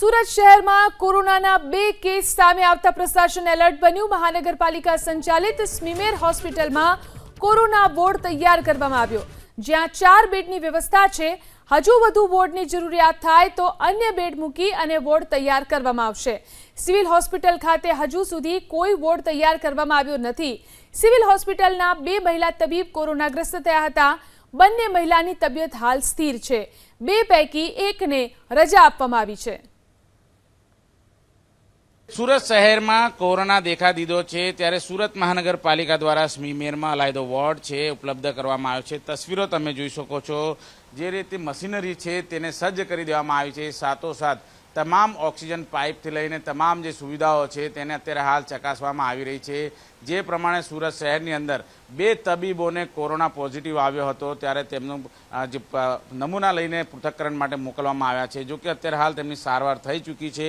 સુરત શહેરમાં કોરોનાના 2 કેસ સામે આવતા પ્રશાસન એલર્ટ બન્યું। મહાનગરપાલિકા સંચાલિત સ્મીમેર હોસ્પિટલમાં કોરોના વોર્ડ તૈયાર કરવામાં આવ્યો, જ્યાં 4 બેડની વ્યવસ્થા છે। હજુ વધુ વોર્ડની જરૂરિયાત થાય તો અન્ય બેડ મૂકી અને વોર્ડ તૈયાર કરવામાં આવશે। સિવિલ હોસ્પિટલ ખાતે હજુ સુધી કોઈ વોર્ડ તૈયાર કરવામાં આવ્યો નથી। સિવિલ હોસ્પિટલના 2 મહિલા તબીબ કોરોનાગ્રસ્ત થયા હતા। બંને મહિલાની તબિયત હાલ સ્થિર છે। 2 પૈકી એકને રજા આપવામાં આવી છે। સુરત શહેરમાં કોરોના દેખા દીધો છે, ત્યારે સુરત મહાનગરપાલિકા દ્વારા સ્મીમેરમાં અલાયદો વોર્ડ છે ઉપલબ્ધ કરવામાં આવ્યો છે। તસવીરો તમે જોઈ શકો છો, જે રીતે મશીનરી છે તેને સજ્જ કરી દેવામાં આવી છે। સાથોસાથ તમામ ઓક્સિજન પાઇપથી લઈને તમામ જે સુવિધાઓ છે તેને અત્યારે હાલ ચકાસવામાં આવી રહી છે। જે પ્રમાણે સુરત શહેરની અંદર 2 તબીબોને કોરોના પોઝિટિવ આવ્યો હતો, ત્યારે તેમનું જે નમૂના લઈને પૃથક્કરણ માટે મોકલવામાં આવ્યા છે। જો કે અત્યારે હાલ તેમની સારવાર થઈ ચૂકી છે